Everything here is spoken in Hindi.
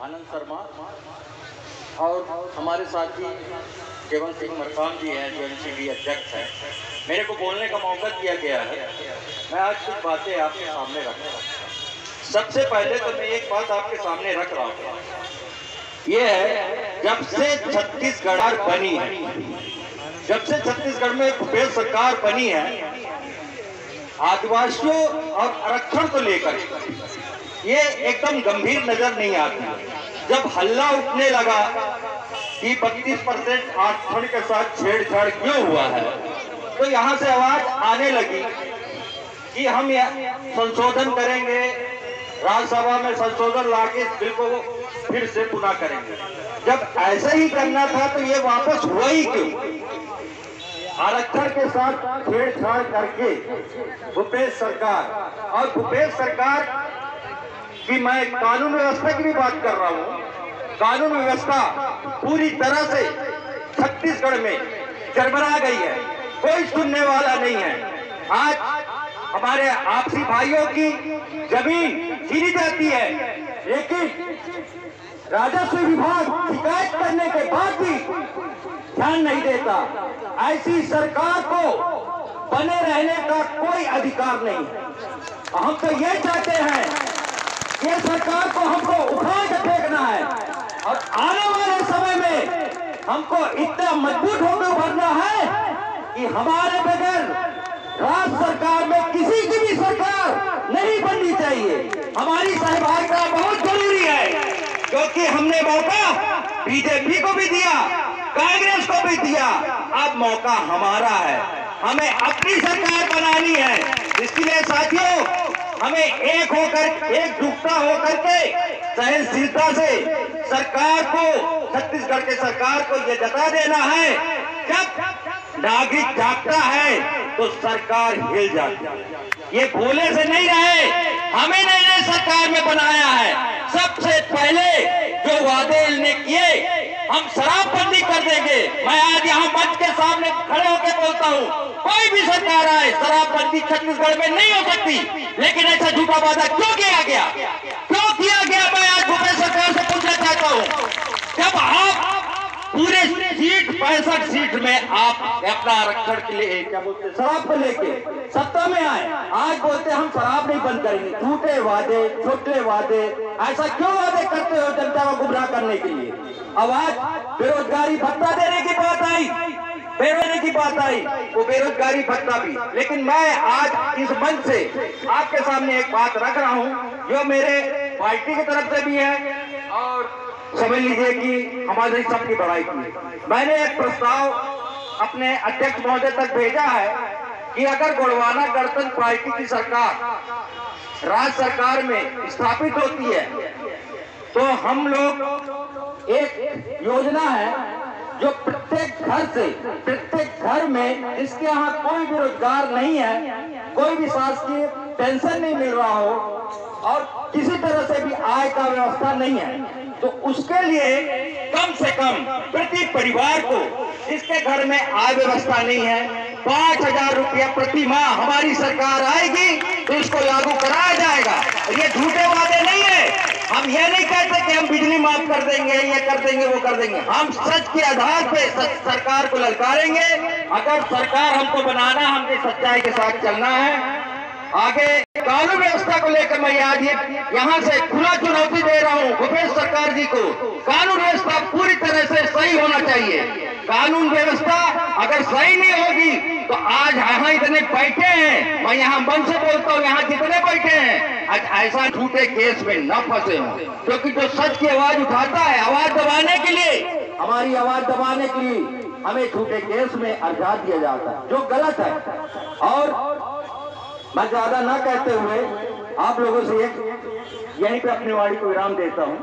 आनंद शर्मा और हमारे साथी केवल सिंह मरकाम जी हैं जो एनसीबी अध्यक्ष हैं। मेरे को बोलने का मौका दिया गया है। मैं आज कुछ बातें आपके सामने रख रहा हूँ। सबसे पहले तो मैं एक बात आपके सामने रख रहा हूँ, ये है जब से छत्तीसगढ़ बनी है, जब से छत्तीसगढ़ में भूपेश सरकार बनी है, आदिवासियों और आरक्षण को लेकर ये एकदम गंभीर नजर नहीं आती। जब हल्ला उठने लगा कि 32% आरक्षण के साथ छेड़छाड़ क्यों हुआ है, तो यहाँ से आवाज आने लगी कि हम संशोधन करेंगे, राज्यसभा में संशोधन लाके इस बिल को फिर से पुनः करेंगे। जब ऐसा ही करना था तो ये वापस हुआ ही क्यों? आरक्षण के साथ छेड़छाड़ करके भूपेश सरकार, और भूपेश सरकार की मैं कानून व्यवस्था की भी बात कर रहा हूँ, कानून व्यवस्था पूरी तरह से छत्तीसगढ़ में चरमरा गई है, कोई सुनने वाला नहीं है। आज हमारे आपसी भाइयों की जमीन छीनी जाती है, लेकिन राजस्व विभाग शिकायत करने के बाद भी ध्यान नहीं देता। ऐसी सरकार को बने रहने का कोई अधिकार नहीं है। हम तो ये चाहते हैं, ये सरकार को हमको उठा के फेंकना है और आने वाले समय में हमको इतना मजबूत होकर उभरना है कि हमारे बगैर राज्य सरकार में किसी की भी सरकार नहीं बननी चाहिए। हमारी सहभागिता बहुत जरूरी है, क्योंकि हमने मौका बीजेपी को भी दिया, कांग्रेस को भी दिया, अब मौका हमारा है, हमें अपनी सरकार बनानी है। इसके लिए साथियों हमें एक होकर, एकजुटता होकर के सहनशीलता से सरकार को, छत्तीसगढ़ के सरकार को ये जता देना है, जब नागरिक जागता है तो सरकार हिल जाती है। ये भोले से नहीं रहे, हमें नई सरकार में बनाया है। सबसे पहले जो वादे इन्होंने किए, हम शराबबंदी कर देंगे। मैं आज यहाँ मंच के सामने खड़े होकर बोलता हूँ, कोई भी सरकार आए शराबबंदी छत्तीसगढ़ में नहीं हो सकती। लेकिन ऐसा झूठा वादा क्यों किया गया, क्यों किया गया? मैं आज भूपेश सरकार से पूछना चाहता हूँ, जब आप पूरे सीट 65 सीट में आप अपना आरक्षण के लिए क्या बोलते शराब को लेके सत्ता में आए, आज बोलते हम शराब नहीं बंद करेंगे। झूठे वादे, छोटे वादे, ऐसा क्यों वादे करते हो जनता को गुमराह करने के लिए? अब आज बेरोजगारी भत्ता देने की बात आई, बेरोजगारी की बात आई, वो बेरोजगारी भत्ता भी। लेकिन मैं आज इस मंच से आपके सामने एक बात रख रहा हूँ जो मेरे पार्टी की तरफ से भी है और समझ लीजिए कि हमारी सबकी बड़ाई की। मैंने एक प्रस्ताव अपने अध्यक्ष महोदय तक भेजा है कि अगर गोंडवाना गणतंत्र पार्टी की सरकार राज्य सरकार में स्थापित होती है तो हम लोग एक योजना है जो प्रत्येक घर से, प्रत्येक घर में जिसके यहाँ कोई भी रोजगार नहीं है, कोई भी शासकीय पेंशन नहीं मिल रहा हो और किसी तरह से भी आय का व्यवस्था नहीं है, तो उसके लिए कम से कम प्रति परिवार को, जिसके घर में आय व्यवस्था नहीं है, 5,000 रुपया प्रति माह हमारी सरकार आएगी तो इसको लागू कराया जाएगा। ये झूठे वादे नहीं है। हम ये नहीं कहते कि हम बिजली माफ कर देंगे, ये कर देंगे, वो कर देंगे। हम सच के आधार पे सरकार को ललकारेंगे। अगर सरकार हमको बनाना, हमने सच्चाई के साथ चलना है। आगे कानून व्यवस्था को लेकर मैं आज यहाँ से खुला चुनौती दे रहा हूँ भूपेश सरकार जी को। कानून व्यवस्था पूरी तरह से सही होना चाहिए। कानून व्यवस्था अगर सही नहीं होगी तो आज यहाँ इतने बैठे हैं, मैं यहाँ मन से बोलता हूँ, यहाँ जितने बैठे हैं आज ऐसा झूठे केस में न फंसे हों, क्योंकि जो सच की आवाज उठाता है, आवाज दबाने के लिए, हमारी आवाज दबाने के लिए हमें झूठे केस में अर्जा दिया जाता है, जो गलत है। और मैं ज्यादा ना कहते हुए आप लोगों से यहीं पे अपनी वाणी को विराम देता हूँ।